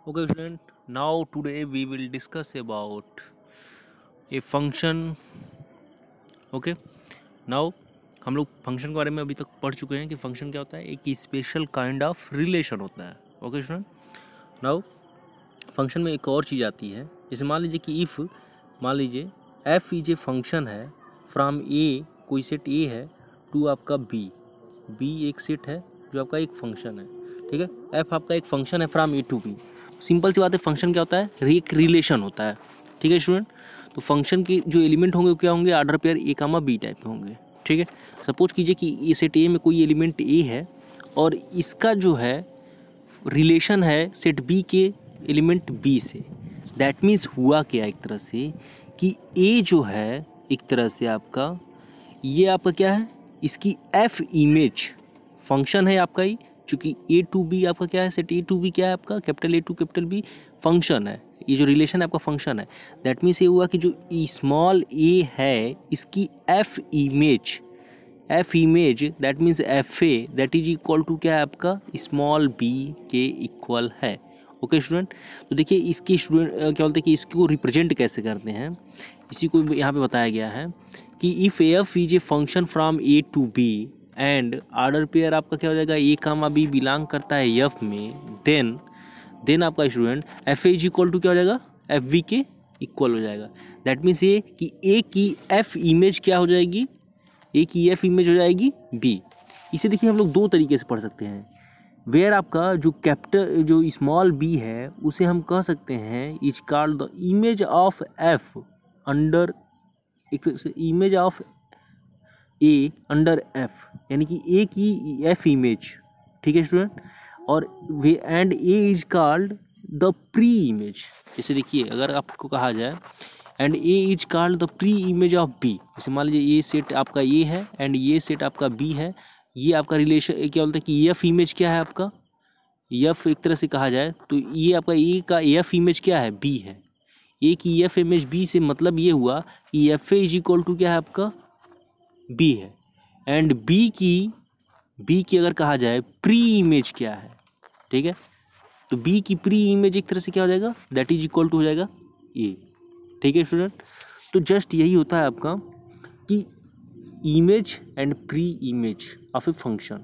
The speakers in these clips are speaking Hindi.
Okay, student. Now today we will discuss about a function. Okay. Now हम लोग फंक्शन के बारे में अभी तक पढ़ चुके हैं कि फंक्शन क्या होता है, एक स्पेशल काइंड ऑफ रिलेशन होता है. Okay student. नाउ फंक्शन में एक और चीज़ आती है. जैसे मान लीजिए कि इफ़ मान लीजिए एफ इज ए फंक्शन है फ्रॉम ए, कोई सेट ए है टू आपका बी. बी एक सेट है जो आपका एक फंक्शन है. ठीक है. एफ आपका एक फंक्शन है from A to B. Simple सी बात है, फंक्शन क्या होता है, एक रिलेशन होता है. ठीक है स्टूडेंट. तो फंक्शन के जो एलिमेंट होंगे वो क्या होंगे, order pair A comma B type में होंगे. ठीक है. सपोज कीजिए कि ये सेट ए में कोई एलिमेंट ए है और इसका जो है रिलेशन है सेट बी के एलिमेंट बी से. दैट मीन्स हुआ क्या एक तरह से कि ए जो है एक तरह से आपका, ये आपका क्या है, इसकी एफ इमेज फंक्शन है आपका ही, चूँकि ए टू बी आपका क्या है, सेट ए टू बी क्या है आपका, capital A to capital B function है. ये जो रिलेशन है आपका फंक्शन है. दैट मीन्स ये हुआ कि जो स्मॉल ए है इसकी F image that means F A that is equal to क्या है आपका, स्मॉल बी के इक्वल है. Okay student. तो देखिए इसकी स्टूडेंट क्या बोलते हैं कि इसको रिप्रेजेंट कैसे करते हैं, इसी को यहाँ पे बताया गया है कि if F is a function from A to B and order pair आपका क्या हो जाएगा, ए कामा बी बिलोंग करता है एफ में, देन आपका student F is equal to क्या हो जाएगा, एफ बी के इक्वल हो जाएगा. दैट मीन्स ये कि ए की एफ इमेज क्या हो जाएगी, ए की एफ इमेज हो जाएगी बी. इसे देखिए हम लोग दो तरीके से पढ़ सकते हैं. वेयर आपका जो कैपिटल जो स्मॉल बी है उसे हम कह सकते हैं is called the image of F under image of A under F, यानी कि ए की एफ इमेज. ठीक है स्टूडेंट. और वे and A is called the pre image. जैसे देखिए अगर आपको कहा जाए and A is called the pre image of B. जैसे मान लीजिए ये सेट आपका ए है एंड ये सेट आपका बी है. ये आपका रिलेशन क्या बोलते हैं कि एफ इमेज क्या है आपका, एफ एक तरह से कहा जाए तो ये आपका ए का एफ इमेज क्या है, बी है. ए की एफ इमेज बी से मतलब ये हुआ कि F A is equal to क्या है आपका, बी है. एंड बी की अगर कहा जाए प्री इमेज क्या है, ठीक है, तो बी की प्री इमेज एक तरह से क्या हो जाएगा, दैट इज इक्वल टू हो जाएगा ए. ठीक है स्टूडेंट. तो जस्ट यही होता है आपका कि image and pre image of a function.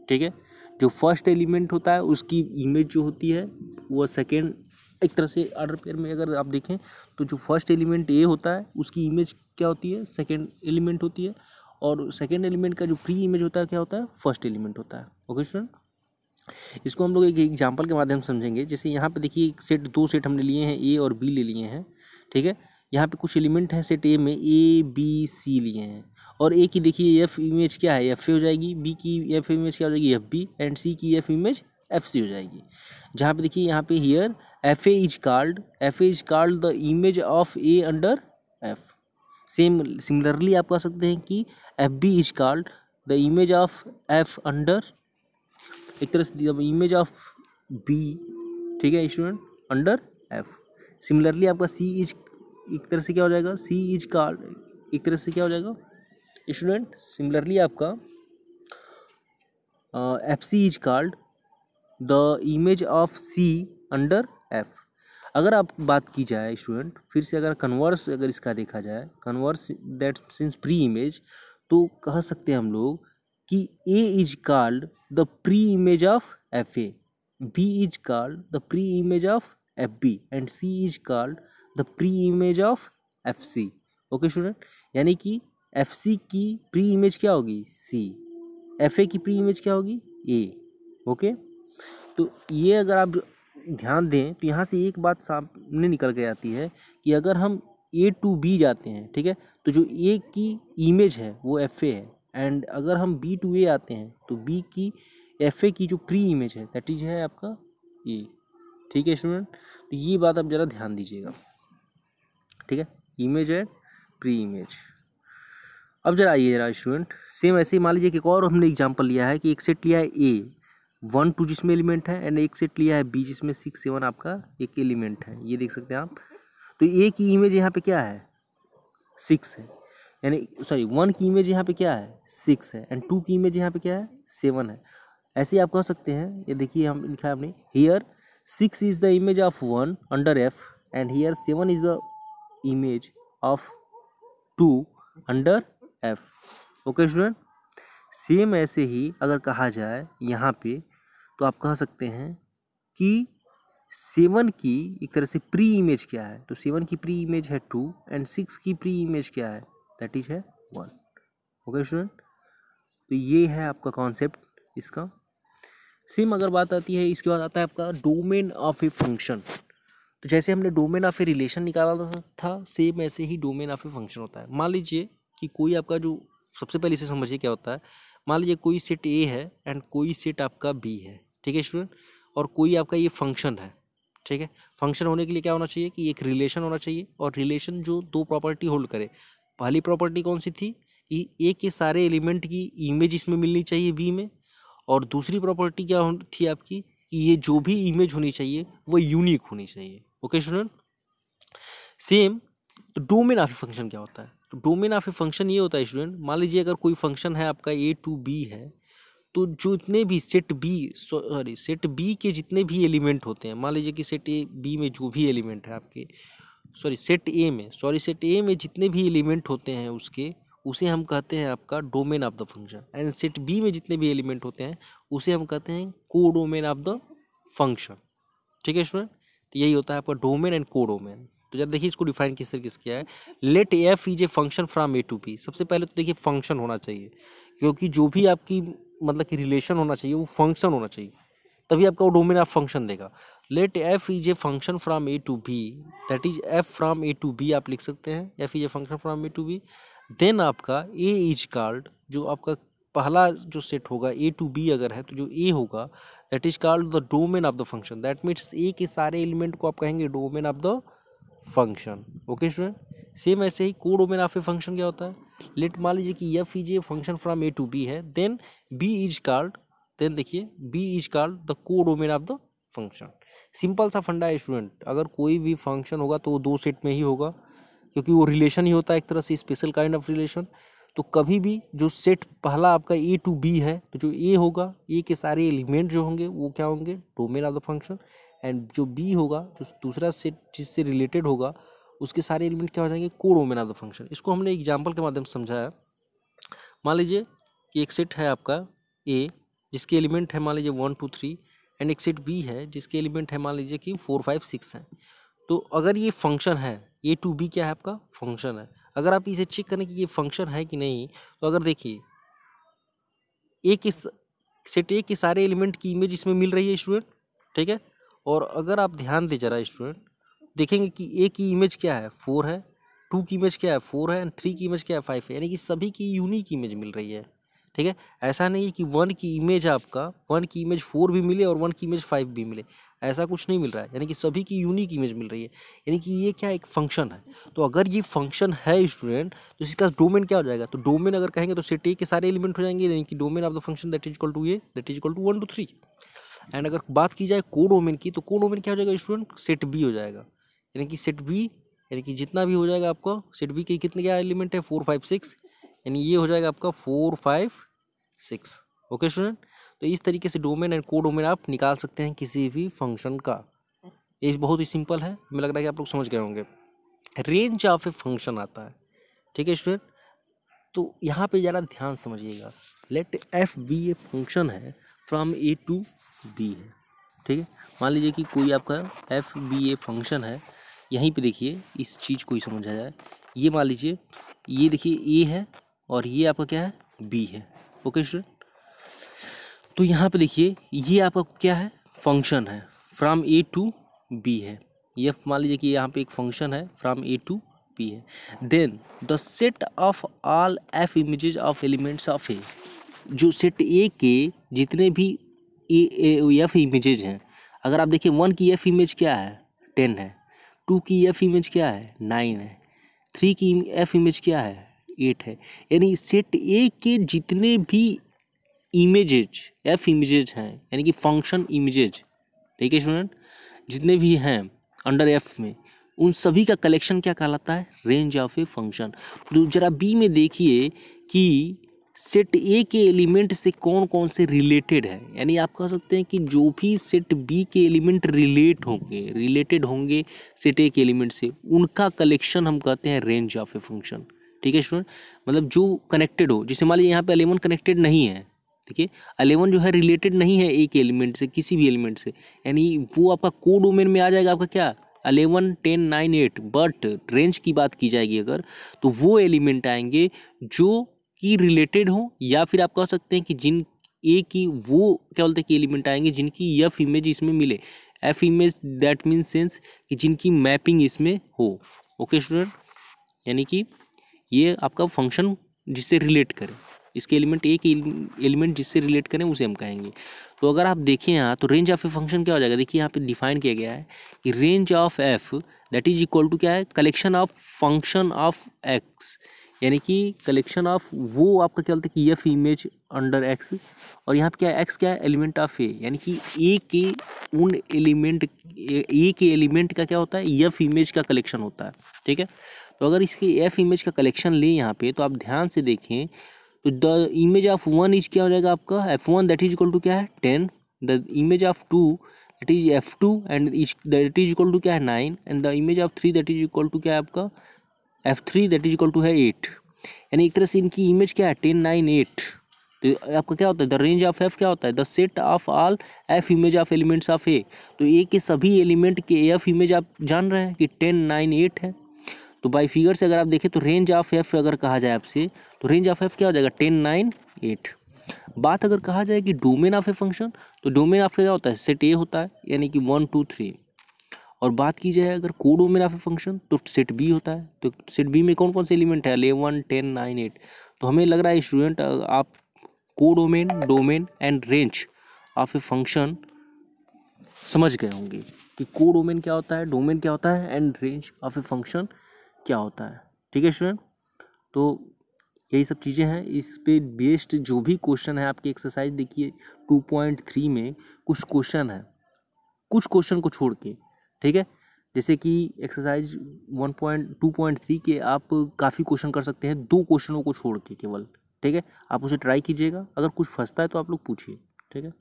ठीक है. जो फर्स्ट एलिमेंट होता है उसकी इमेज जो होती है वो सेकेंड, एक तरह से ऑर्डर पेयर में अगर आप देखें तो जो फर्स्ट एलिमेंट ए होता है उसकी इमेज क्या होती है, सेकेंड एलिमेंट होती है. और सेकेंड एलिमेंट का जो प्री इमेज होता है क्या होता है, फर्स्ट एलिमेंट होता है. Okay student. इसको हम लोग एक एग्जांपल के माध्यम से समझेंगे. जैसे यहाँ पे देखिए सेट दो सेट हमने लिए हैं, ए और बी ले लिए हैं. ठीक है. यहाँ पे कुछ एलिमेंट हैं सेट ए में, ए बी सी लिए हैं. और ए की देखिए एफ इमेज क्या है, एफ ए हो जाएगी. बी की एफ इमेज क्या हो जाएगी, एफ बी. एंड सी की एफ इमेज एफ सी हो जाएगी. जहाँ पे देखिए यहाँ पे here F A is called the image of A under F. Similarly आप कह सकते हैं कि F B is called the image of F under, एक तरह से इमेज ऑफ बी. ठीक है स्टूडेंट, अंडर एफ. सिमिलरली आपका सी इज एक तरह से क्या हो जाएगा, सी इज कॉल्ड एक तरह से क्या हो जाएगा स्टूडेंट, सिमिलरली आपका F C is called the image of C under F. अगर आप बात की जाए स्टूडेंट फिर से, अगर कन्वर्स अगर इसका देखा जाए, converse that since pre image, तो कह सकते हैं हम लोग कि A is called the pre image of F A, B is called the pre image of F B and C is called the pre image of F C. Okay student. यानी कि एफ सी की प्री इमेज क्या होगी, सी. एफ ए की प्री इमेज क्या होगी, ए. ओके. तो ये अगर आप ध्यान दें तो यहाँ से एक बात सामने निकल के आती है कि अगर हम ए टू बी जाते हैं, ठीक है, तो जो ए की इमेज है वो एफ ए है. एंड अगर हम बी टू ए आते हैं तो बी की एफ ए की जो प्री इमेज है दैट इज है आपका ए. ठीक है स्टूडेंट. तो ये बात आप ज़रा ध्यान दीजिएगा. ठीक है. इमेज है प्री इमेज. अब जरा आइए जरा स्टूडेंट, सेम ऐसे ही मान लीजिए कि एक और हमने एग्जांपल लिया है कि एक सेट लिया है ए 1 2 जिसमें एलिमेंट है एंड एक सेट लिया है बी जिसमें 6 7 आपका एक एलिमेंट है. ये देख सकते हैं आप. तो ए की इमेज यहाँ पे क्या है, 6 है. यानी सॉरी 1 की इमेज यहाँ पे क्या है, 6 है. एंड 2 की इमेज यहाँ पे क्या है, 7 है. ऐसे आप कह सकते हैं. ये देखिए हम लिखा है हमने here 6 is the image of 1 under f and here 7 is the image of 2 under f. Okay student, same ऐसे ही अगर कहा जाए यहाँ पे तो आप कह सकते हैं कि 7 की एक तरह से प्री इमेज क्या है, तो 7 की प्री इमेज है 2 एंड 6 की प्री इमेज क्या है, दैट इज है 1. ओके स्टूडेंट, तो ये है आपका कॉन्सेप्ट इसका. सेम अगर बात आती है, इसके बाद आता है आपका डोमेन ऑफ ए फंक्शन. तो जैसे हमने डोमेन ऑफ ए रिलेशन निकाला था, सेम ऐसे ही डोमेन ऑफ ए फंक्शन होता है. मान लीजिए कि कोई आपका जो, सबसे पहले इसे समझिए क्या होता है. मान लीजिए कोई सेट ए है एंड कोई सेट आपका बी है, ठीक है स्टूडेंट, और कोई आपका ये फंक्शन है, ठीक है. फंक्शन होने के लिए क्या होना चाहिए कि एक रिलेशन होना चाहिए, और रिलेशन जो दो प्रॉपर्टी होल्ड करे. पहली प्रॉपर्टी कौन सी थी कि ए के सारे एलिमेंट की इमेज इसमें मिलनी चाहिए बी में, और दूसरी प्रॉपर्टी क्या थी आपकी कि ये जो भी इमेज होनी चाहिए वो यूनिक होनी चाहिए. Okay student, same. तो डोमेन ऑफ ए फंक्शन क्या होता है, तो डोमेन ऑफ ए फंक्शन ये होता है स्टूडेंट, मान लीजिए अगर कोई फंक्शन है आपका ए टू बी है, तो जो इतने भी सेट बी के जितने भी एलिमेंट होते हैं, मान लीजिए कि सेट ए बी में जो भी एलिमेंट है आपके, सेट ए में जितने भी एलिमेंट होते हैं उसके, उसे हम कहते हैं आपका domain of the function. And set B में जितने भी एलिमेंट होते हैं उसे हम कहते हैं को डोमेन ऑफ द फंक्शन. ठीक है स्टूडेंट, तो यही होता है आपका डोमेन एंड को डोमेन. तो जब देखिए इसको डिफाइन किस तरीके से किया है. Let F is a function from A to B. सबसे पहले तो देखिए फंक्शन होना चाहिए, क्योंकि जो भी आपकी मतलब कि रिलेशन होना चाहिए वो फंक्शन होना चाहिए, तभी आपका वो डोमेन ऑफ फंक्शन देगा. Let F is a function from A to B, that is F from A to B आप लिख सकते हैं. F is a function from A to B. Then आपका ए इज कॉल्ड, जो आपका पहला जो सेट होगा ए टू बी अगर है तो जो ए होगा that is called the domain of the function. That means A के सारे एलिमेंट को आप कहेंगे domain of the function. Okay student, same ऐसे ही को डोमेन ऑफ ए फंक्शन क्या होता है. लेट मान लीजिए कि F is a function from A to B है, then B is called, then देखिए B is called the codomain of the function. Simple सा फंडा है स्टूडेंट, अगर कोई भी फंक्शन होगा तो वो दो सेट में ही होगा, क्योंकि वो रिलेशन ही होता है एक तरह से, स्पेशल काइंड ऑफ रिलेशन. तो कभी भी जो सेट पहला आपका ए टू बी है, तो जो ए होगा, ए के सारे एलिमेंट जो होंगे वो क्या होंगे, domain of the function. And जो बी होगा, जो दूसरा सेट जिससे रिलेटेड होगा, उसके सारे एलिमेंट क्या हो जाएंगे, को डोमेन ऑफ द फंक्शन. इसको हमने एग्जाम्पल के माध्यम से समझाया. मान लीजिए कि एक सेट है आपका ए जिसके एलिमेंट है मान लीजिए 1 2 3, एंड एक सेट बी है जिसके एलिमेंट है मान लीजिए कि 4 5 6 हैं. तो अगर ये फंक्शन है, ए टू बी क्या है आपका फंक्शन है. अगर आप इसे चेक करें कि ये फंक्शन है कि नहीं, तो अगर देखिए ए के सेट ए के सारे एलिमेंट की इमेज इसमें मिल रही है स्टूडेंट, ठीक है. और अगर आप ध्यान दे जरा स्टूडेंट, देखेंगे कि ए की इमेज क्या है 4 है, 2 की इमेज क्या है 4 है, एंड 3 की इमेज क्या है 5 है, यानी कि सभी की यूनिक इमेज मिल रही है. ठीक है, ऐसा नहीं है कि 1 की इमेज आपका 1 की इमेज 4 भी मिले और 1 की इमेज 5 भी मिले, ऐसा कुछ नहीं मिल रहा है. यानी कि सभी की यूनिक इमेज मिल रही है, यानी कि ये क्या एक फंक्शन है. तो अगर ये फंक्शन है स्टूडेंट, तो इसका डोमेन क्या हो जाएगा, तो डोमेन अगर कहेंगे तो सेट ए के सारे एलिमेंट हो जाएंगे, यानी कि domain of the function that is equal to A, that is equal to 1 2 3. And अगर बात की जाए को डोमेन की, तो को डोमेन क्या हो जाएगा स्टूडेंट, सेट बी हो जाएगा. यानी कि सेट बी, यानी कि जितना भी हो जाएगा आपका सेट बी के कितने क्या एलिमेंट है 4 5 6, यानी ये हो जाएगा आपका 4 5 6. ओके स्टूडेंट, तो इस तरीके से डोमेन एंड को डोमेन आप निकाल सकते हैं किसी भी फंक्शन का. ये बहुत ही सिंपल है, मुझे लग रहा है कि आप लोग समझ गए होंगे. रेंज ऑफ ए फंक्शन आता है, ठीक है स्टूडेंट. तो यहाँ पे ज़रा ध्यान समझिएगा. Let F be a function है फ्रॉम ए टू बी है, ठीक है. मान लीजिए कि कोई आपका एफ बी ए फंक्शन है, यहीं पे देखिए इस चीज़ को ही समझा जाए. ये मान लीजिए, ये देखिए ए है और ये आपका क्या है बी है. ओके स्टूडेंट, तो यहाँ पे देखिए ये आपका क्या है फंक्शन है फ्रॉम ए टू बी है. ये मान लीजिए कि यहाँ पे एक फंक्शन है फ्रॉम ए टू बी है. Then the set of all F images of elements of A, जो सेट ए के जितने भी एफ इमेजेज हैं, अगर आप देखिए 1 की एफ इमेज क्या है 10 है, 2 की एफ इमेज क्या है 9 है, 3 की एफ इमेज क्या है 8 है. यानी सेट ए के जितने भी इमेजेज एफ इमेजेज हैं, यानी कि फंक्शन इमेजेज, ठीक है स्टूडेंट, जितने भी हैं अंडर एफ में, उन सभी का कलेक्शन क्या कहलाता है, रेंज ऑफ ए फंक्शन. तो जरा बी में देखिए कि सेट ए के एलिमेंट से कौन कौन से रिलेटेड है, यानी आप कह सकते हैं कि जो भी सेट बी के एलिमेंट रिलेटेड होंगे सेट ए के एलिमेंट से, उनका कलेक्शन हम कहते हैं रेंज ऑफ ए फंक्शन। ठीक है स्टूडेंट, मतलब जो कनेक्टेड हो, जैसे मान लीजिए यहाँ पे 11 कनेक्टेड नहीं है, ठीक है, 11 जो है रिलेटेड नहीं है ए के एलिमेंट से, किसी भी एलिमेंट से, यानी वो आपका कोडोमेन में आ जाएगा आपका क्या 11, 10, 9, 8। बट रेंज की बात की जाएगी अगर, तो वो एलिमेंट आएंगे जो की रिलेटेड हो, या फिर आप कह सकते हैं कि जिन ए की वो क्या बोलते हैं कि एलिमेंट आएंगे जिनकी एफ इमेज इसमें मिले। F image that means sense कि जिनकी मैपिंग इसमें हो। ओके स्टूडेंट, यानी कि ये आपका फंक्शन जिससे रिलेट करे, इसके एलिमेंट ए के एलिमेंट जिससे रिलेट करें उसे हम कहेंगे। तो अगर आप देखें यहाँ तो रेंज ऑफ ए फंक्शन क्या हो जाएगा, देखिए यहाँ पे डिफाइन किया गया है कि range of F that is equal to क्या है, collection of function of X, यानी कि कलेक्शन ऑफ वो आपका क्या बोलते हैं कि एफ इमेज अंडर एक्स, और यहाँ पे क्या है एक्स क्या है एलिमेंट ऑफ ए, यानी कि ए के उन एलिमेंट ए के एलिमेंट का क्या होता है एफ इमेज का कलेक्शन होता है। ठीक है, तो अगर इसके एफ इमेज का कलेक्शन लें यहाँ पे तो आप ध्यान से देखें तो द इमेज ऑफ 1 इज क्या हो जाएगा आपका f1 that is equal to क्या है 10, the image of 2 that is f2 and that is equal to क्या है 9, and the image of 3 that is equal to क्या है आपका f3 that is equal to है 8। यानी एक तरह से इनकी इमेज क्या है 10, 9, 8। तो आपका क्या होता है द रेंज ऑफ एफ क्या होता है the set of all F image of elements of A. तो ए के सभी एलिमेंट के एफ इमेज आप जान रहे हैं कि 10, 9, 8 है। तो बाई फिगर से अगर आप देखें तो रेंज ऑफ एफ अगर कहा जाए आपसे तो रेंज ऑफ एफ क्या हो जाएगा 10, 9, 8। बात अगर कहा जाए कि डोमेन ऑफ ए फंक्शन, तो डोमेन ऑफ क्या होता है सेट ए होता है, यानी कि 1, 2, 3। और बात की जाए अगर को डोमेन ऑफ ए फंक्शन तो सेट बी होता है। तो सेट बी में कौन कौन से एलिमेंट है 11, 10, 9, 8। तो हमें लग रहा है स्टूडेंट आप को domain, domain and range of a function समझ गए होंगे कि को डोमेन क्या होता है, डोमेन क्या होता है and range of a function क्या होता है। ठीक है स्टूडेंट, तो यही सब चीज़ें हैं। इस पे बेस्ड जो भी क्वेश्चन है आपकी एक्सरसाइज देखिए 2.3 में कुछ क्वेश्चन है, कुछ क्वेश्चन को छोड़ के। ठीक है, जैसे कि एक्सरसाइज 2.3 के आप काफ़ी क्वेश्चन कर सकते हैं 2 क्वेश्चनों को छोड़ के केवल। ठीक है, आप उसे ट्राई कीजिएगा, अगर कुछ फंसता है तो आप लोग पूछिए। ठीक है।